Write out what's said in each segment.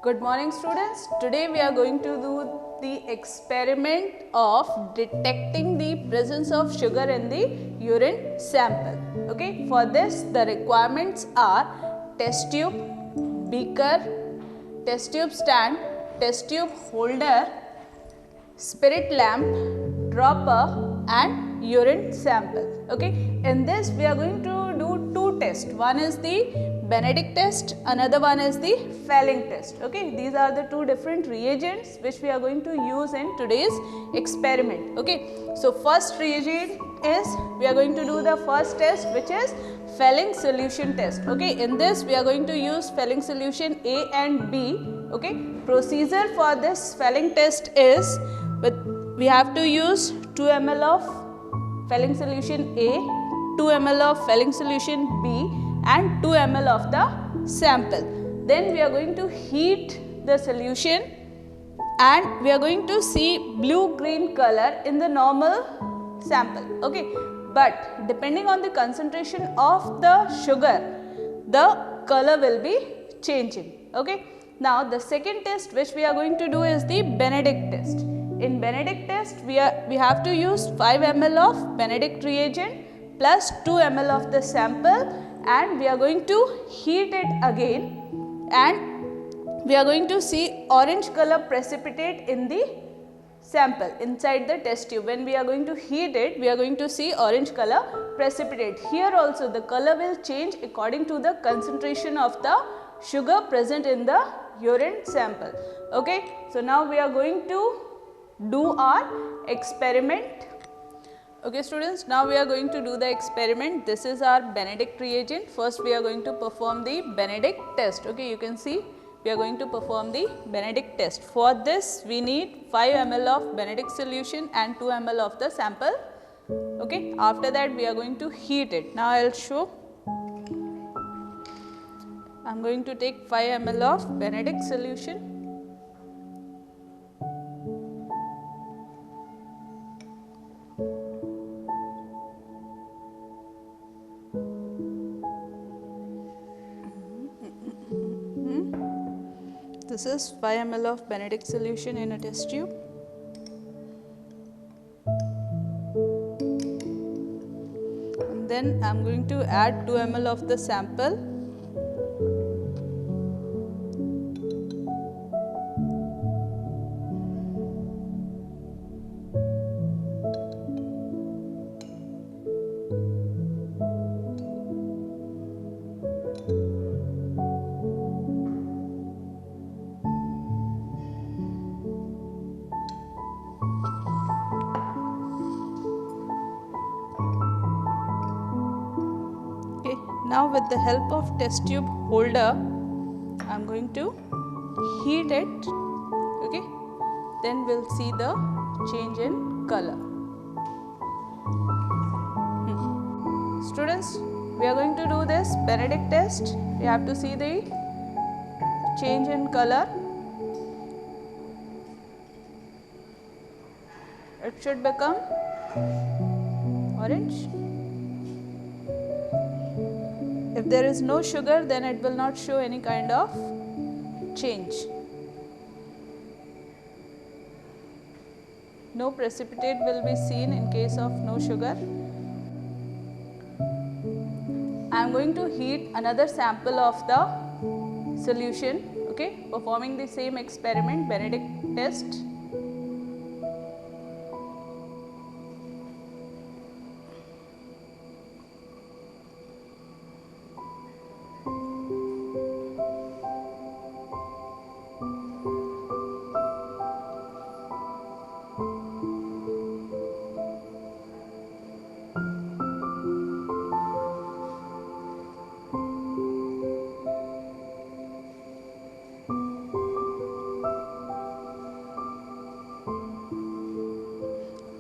Good morning students. Today we are going to do the experiment of detecting the presence of sugar in the urine sample. Okay, for this the requirements are test tube, beaker, test tube stand, test tube holder, spirit lamp, dropper and urine sample. Okay, in this we are going to do two tests. One is the Benedict test, another one is the Fehling test. Okay, these are the two different reagents which we are going to use in today's experiment. Okay, so first reagent is we are going to do the first test, which is Fehling solution test. Okay, in this we are going to use Fehling solution A and B. Okay, procedure for this Fehling test is we have to use 2 ml of Fehling solution A, 2 ml of Fehling solution B and 2 ml of the sample. Then we are going to heat the solution and we are going to see blue green color in the normal sample. Okay, but depending on the concentration of the sugar, the color will be changing. Okay, now the second test which we are going to do is the Benedict test. In Benedict test we have to use 5 ml of Benedict reagent plus 2 ml of the sample, and we are going to heat it again and we are going to see orange color precipitate in the sample inside the test tube. When we are going to heat it, we are going to see orange color precipitate. Here also the color will change according to the concentration of the sugar present in the urine sample. Okay, so now we are going to do our experiment. Okay students, now we are going to do the experiment. This is our Benedict reagent. First we are going to perform the Benedict test. Okay, you can see we are going to perform the Benedict test. For this we need 5 ml of Benedict solution and 2 ml of the sample. Okay, after that we are going to heat it. Now I will show. I am going to take 5 ml of Benedict solution. This is 5 ml of Benedict solution in a test tube. And then I am going to add 2 ml of the sample. Now with the help of test tube holder, I am going to heat it. Okay, then we will see the change in color. Students, we are going to do this Benedict test. We have to see the change in color. It should become orange. If there is no sugar, then it will not show any kind of change. No precipitate will be seen in case of no sugar. I am going to heat another sample of the solution. Okay, performing the same experiment, Benedict test.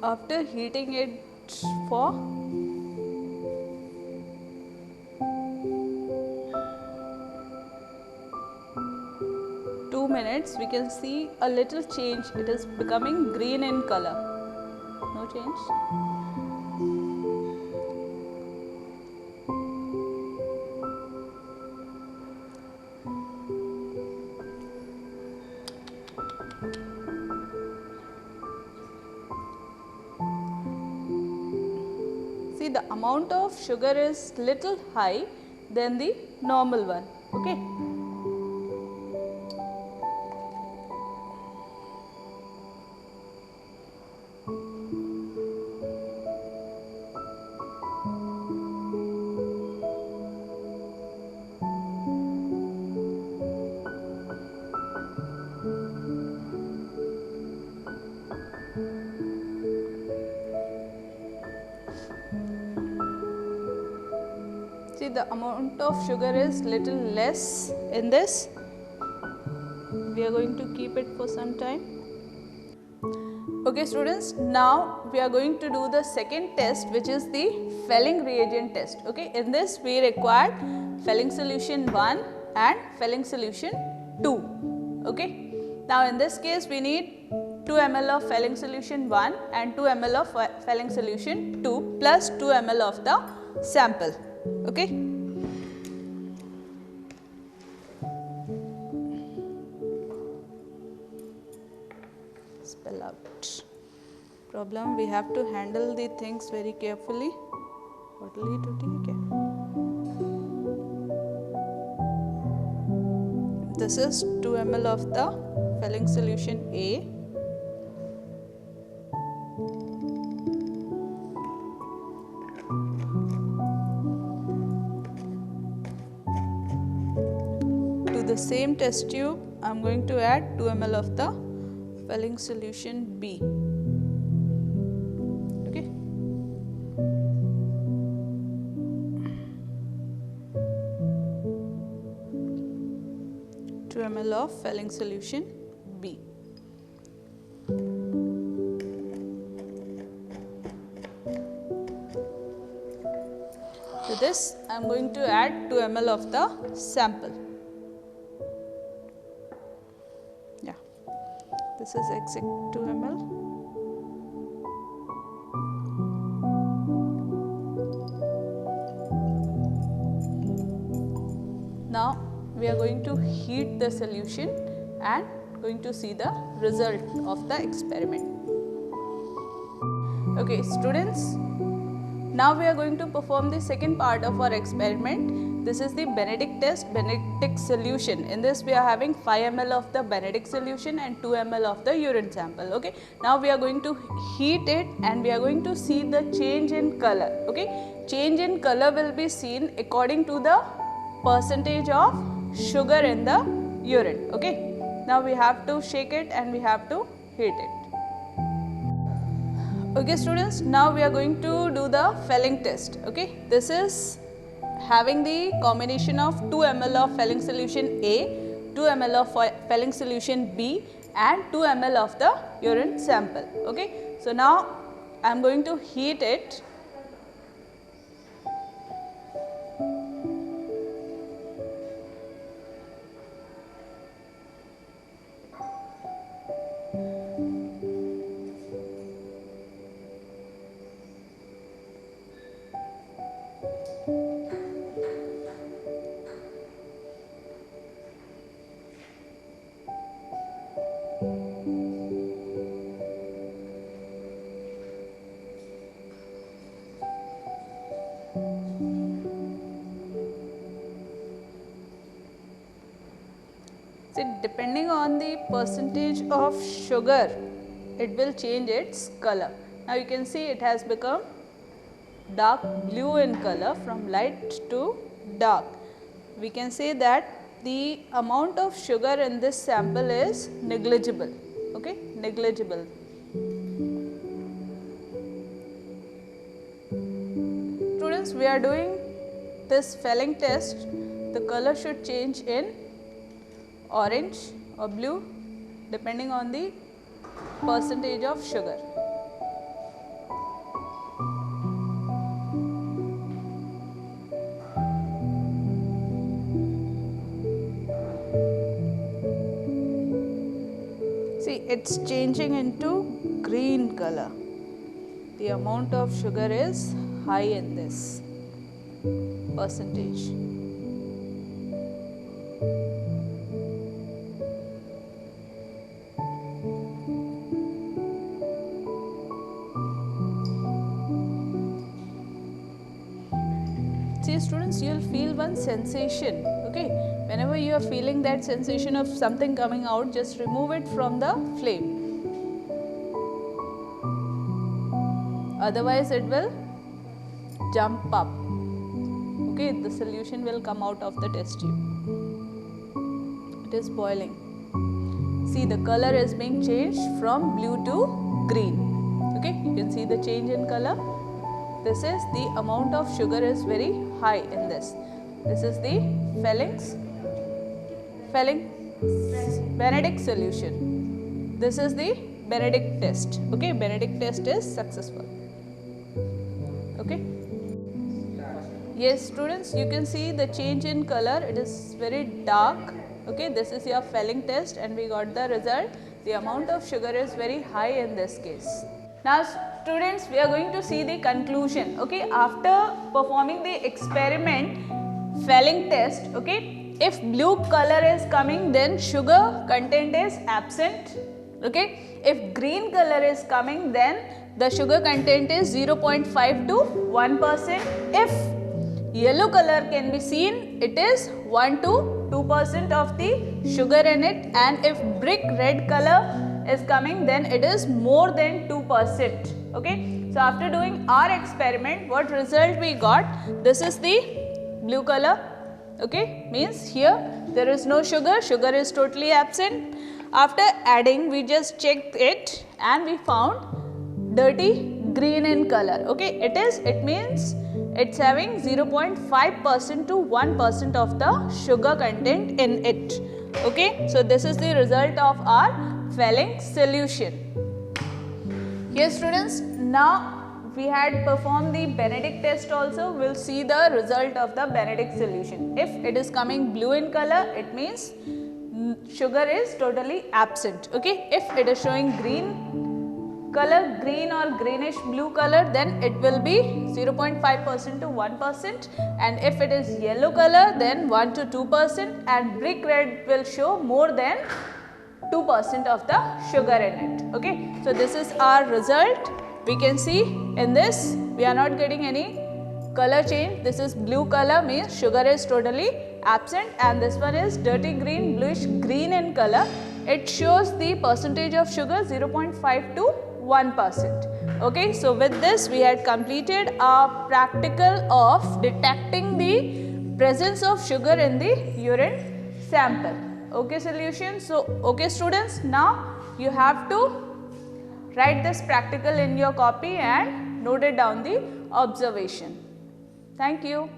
After heating it for 2 minutes, we can see a little change. It is becoming green in color. No change. see the amount of sugar is little high than the normal one. Okay. See, the amount of sugar is little less in this. We are going to keep it for some time. Okay students, now we are going to do the second test, which is the Fehling reagent test. Okay, in this we require Fehling solution 1 and Fehling solution 2. Okay, now in this case we need 2 ml of Fehling solution 1 and 2 ml of Fehling solution 2 plus 2 ml of the sample. Okay. Spell out. Problem, we have to handle the things very carefully. Totally to take care. This is 2 ml of the Fehling solution A. The same test tube, I am going to add 2 ml of the Fehling solution B. Okay. Two ml of Fehling solution B. To this, I am going to add 2 ml of the sample. This is exact 2 ml. Now we are going to heat the solution and going to see the result of the experiment. Okay students, now we are going to perform the second part of our experiment. This is the Benedict test, Benedict solution. In this we are having 5 ml of the Benedict solution and 2 ml of the urine sample. Okay. Now we are going to heat it and we are going to see the change in color. Okay. Change in color will be seen according to the percentage of sugar in the urine. Okay. Now we have to shake it and we have to heat it. Okay students, now we are going to do the Fehling test. Okay. This is having the combination of 2 ml of Fehling solution A, 2 ml of Fehling solution B and 2 ml of the urine sample. Okay. So now I am going to heat it. See, depending on the percentage of sugar, it will change its color. Now you can see it has become dark blue in color from light to dark. We can say that the amount of sugar in this sample is negligible. Okay, negligible. Students, we are doing this Fehling test. The color should change in orange or blue depending on the percentage of sugar. See, it's changing into green color. The amount of sugar is high in this percentage. students, you will feel one sensation. Okay, whenever you are feeling that sensation of something coming out, just remove it from the flame. Otherwise it will jump up. Okay, the solution will come out of the test tube. It is boiling. See, the color is being changed from blue to green. Okay, you can see the change in color. This is the amount of sugar is very high in this. This is the Benedict solution. This is the Benedict test. Okay, Benedict test is successful. Okay. Yes, students, you can see the change in color. It is very dark. Okay, this is your Fehling test and we got the result. The amount of sugar is very high in this case. Now students, we are going to see the conclusion. Okay, after performing the experiment Fehling test, okay, if blue color is coming, then sugar content is absent. Okay, if green color is coming, then the sugar content is 0.5 to 1%. If yellow color can be seen, it is 1 to 2% of the sugar in it, and if brick red color is coming, then it is more than 2%. Okay, so after doing our experiment, what result we got? This is the blue color. Okay, means here there is no sugar, sugar is totally absent. After adding, we just checked it and we found dirty green in color. Okay, it means it's having 0.5% to 1% of the sugar content in it. Okay, so this is the result of our Fehling solution. Here students, now we had performed the Benedict test also. We'll see the result of the Benedict solution. If it is coming blue in color, it means sugar is totally absent. Okay, if it is showing green color, green or greenish blue color, then it will be 0.5% to 1%, and if it is yellow color, then 1 to 2%, and brick red will show more than 2% of the sugar in it. Okay, so this is our result. We can see in this we are not getting any color change. This is blue color, means sugar is totally absent, and this one is dirty green, bluish green in color. It shows the percentage of sugar 0.5 to 1%. Okay, so with this we had completed our practical of detecting the presence of sugar in the urine sample. Okay, solution. So, okay students, now you have to write this practical in your copy and note it down the observation. Thank you.